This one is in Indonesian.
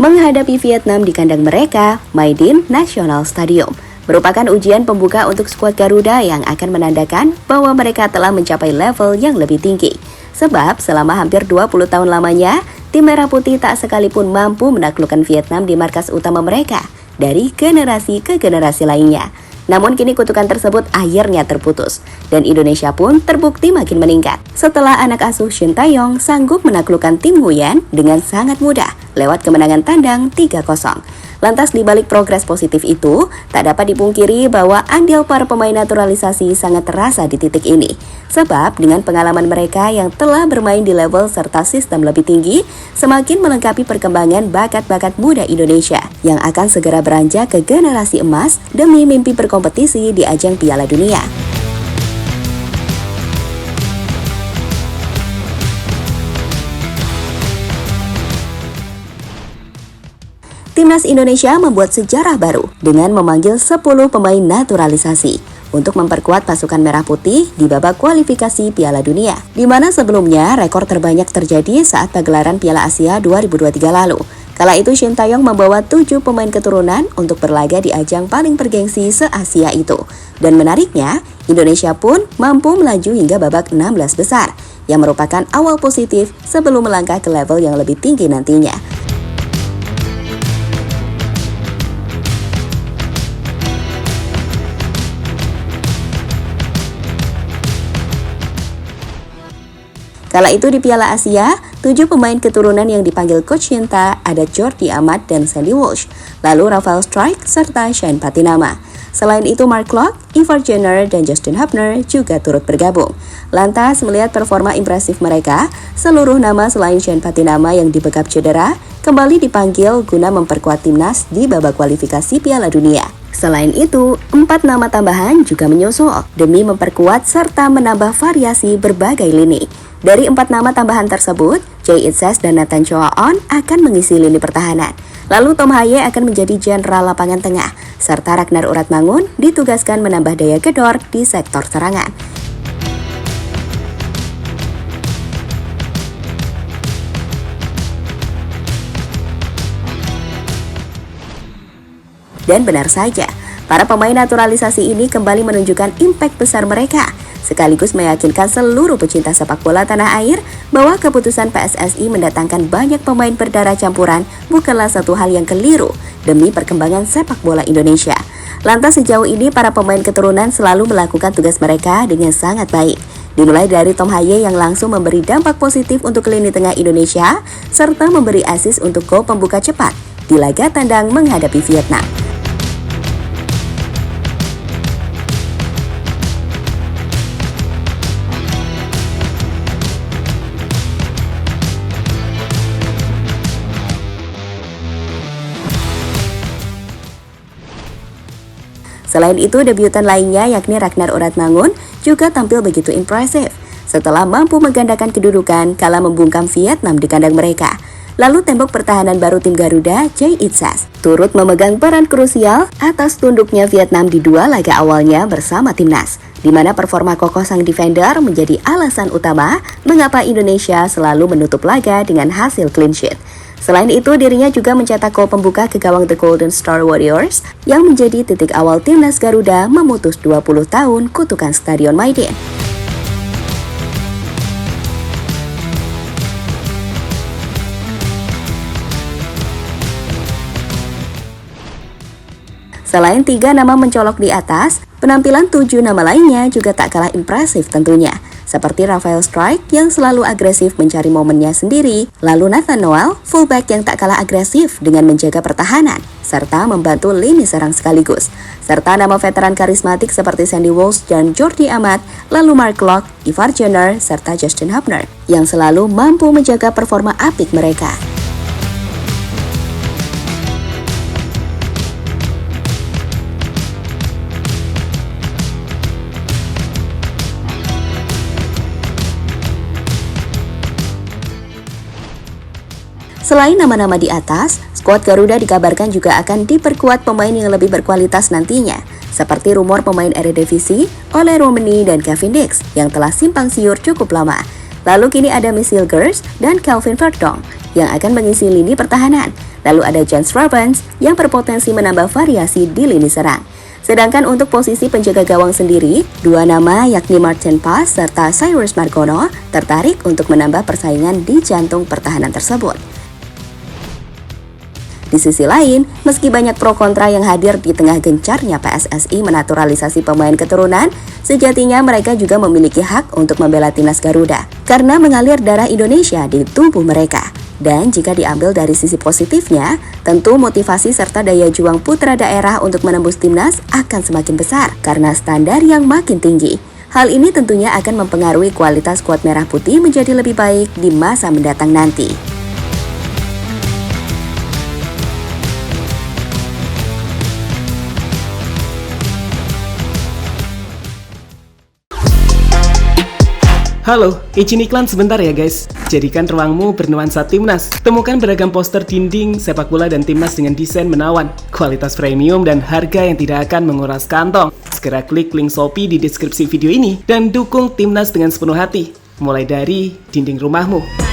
menghadapi Vietnam di kandang mereka, Maidin National Stadium. Merupakan ujian pembuka untuk skuad Garuda yang akan menandakan bahwa mereka telah mencapai level yang lebih tinggi. Sebab selama hampir 20 tahun lamanya, tim Merah Putih tak sekalipun mampu menaklukkan Vietnam di markas utama mereka dari generasi ke generasi lainnya. Namun kini kutukan tersebut akhirnya terputus dan Indonesia pun terbukti makin meningkat setelah anak asuh Shin Tae-yong sanggup menaklukkan tim Nguyen dengan sangat mudah lewat kemenangan tandang 3-0. Lantas di balik progres positif itu, tak dapat dipungkiri bahwa andil para pemain naturalisasi sangat terasa di titik ini. Sebab dengan pengalaman mereka yang telah bermain di level serta sistem lebih tinggi, semakin melengkapi perkembangan bakat-bakat muda Indonesia yang akan segera beranjak ke generasi emas demi mimpi berkompetisi di ajang Piala Dunia. Timnas Indonesia membuat sejarah baru dengan memanggil 10 pemain naturalisasi untuk memperkuat pasukan Merah Putih di babak kualifikasi Piala Dunia, di mana sebelumnya rekor terbanyak terjadi saat pagelaran Piala Asia 2023 lalu. Kala itu Shin Tae-yong membawa 7 pemain keturunan untuk berlaga di ajang paling bergengsi se-Asia itu. Dan menariknya, Indonesia pun mampu melaju hingga babak 16 besar, yang merupakan awal positif sebelum melangkah ke level yang lebih tinggi nantinya. Kala itu di Piala Asia, 7 pemain keturunan yang dipanggil Coach Shinta ada Jordi Amat dan Sandy Walsh, lalu Rafael Strijk serta Shane Patinama. Selain itu Mark Locke, Ivar Jenner, dan Justin Hubner juga turut bergabung. Lantas melihat performa impresif mereka, seluruh nama selain Shane Patinama yang dibekap cedera kembali dipanggil guna memperkuat timnas di babak kualifikasi Piala Dunia. Selain itu, 4 nama tambahan juga menyusul demi memperkuat serta menambah variasi berbagai lini. Dari 4 nama tambahan tersebut, Jay Itses dan Nathan Choa-on akan mengisi lini pertahanan. Lalu Tom Haye akan menjadi jenderal lapangan tengah, serta Ragnar Uratmangun ditugaskan menambah daya gedor di sektor serangan. Dan benar saja, para pemain naturalisasi ini kembali menunjukkan impact besar mereka, sekaligus meyakinkan seluruh pecinta sepak bola tanah air bahwa keputusan PSSI mendatangkan banyak pemain berdarah campuran bukanlah satu hal yang keliru demi perkembangan sepak bola Indonesia. Lantas sejauh ini para pemain keturunan selalu melakukan tugas mereka dengan sangat baik. Dimulai dari Tom Haye yang langsung memberi dampak positif untuk lini tengah Indonesia, serta memberi assist untuk gol pembuka cepat di laga tandang menghadapi Vietnam. Selain itu, debutan lainnya yakni Ragnar Uratmangun juga tampil begitu impresif setelah mampu menggandakan kedudukan kala membungkam Vietnam di kandang mereka. Lalu tembok pertahanan baru tim Garuda, Jay Itses, turut memegang peran krusial atas tunduknya Vietnam di 2 laga awalnya bersama timnas, di mana performa kokoh sang defender menjadi alasan utama mengapa Indonesia selalu menutup laga dengan hasil clean sheet. Selain itu, dirinya juga mencetak gol pembuka ke gawang The Golden Star Warriors yang menjadi titik awal timnas Garuda memutus 20 tahun kutukan Stadion Maidin. Selain 3 nama mencolok di atas, penampilan 7 nama lainnya juga tak kalah impresif tentunya. Seperti Rafael Strijk yang selalu agresif mencari momennya sendiri, lalu Nathan Noel, fullback yang tak kalah agresif dengan menjaga pertahanan, serta membantu lini serang sekaligus. Serta nama veteran karismatik seperti Sandy Walsh dan Jordi Amat, lalu Mark Locke, Ivar Jenner, serta Justin Hubner, yang selalu mampu menjaga performa apik mereka. Selain nama-nama di atas, skuad Garuda dikabarkan juga akan diperkuat pemain yang lebih berkualitas nantinya, seperti rumor pemain Eredivisie, Ole Romani dan Kevin Dix yang telah simpang siur cukup lama. Lalu kini ada Michiel Gers dan Kelvin Verdonk yang akan mengisi lini pertahanan. Lalu ada James Robbins yang berpotensi menambah variasi di lini serang. Sedangkan untuk posisi penjaga gawang sendiri, dua nama yakni Martin Paes serta Cyrus Margono tertarik untuk menambah persaingan di jantung pertahanan tersebut. Di sisi lain, meski banyak pro kontra yang hadir di tengah gencarnya PSSI menaturalisasi pemain keturunan, sejatinya mereka juga memiliki hak untuk membela timnas Garuda karena mengalir darah Indonesia di tubuh mereka. Dan jika diambil dari sisi positifnya, tentu motivasi serta daya juang putra daerah untuk menembus timnas akan semakin besar karena standar yang makin tinggi. Hal ini tentunya akan mempengaruhi kualitas skuad merah putih menjadi lebih baik di masa mendatang nanti. Halo, izin iklan sebentar ya guys. Jadikan ruangmu bernuansa timnas. Temukan beragam poster dinding, sepak bola dan timnas dengan desain menawan, kualitas premium dan harga yang tidak akan menguras kantong. Segera klik link Shopee di deskripsi video ini dan dukung timnas dengan sepenuh hati. Mulai dari dinding rumahmu.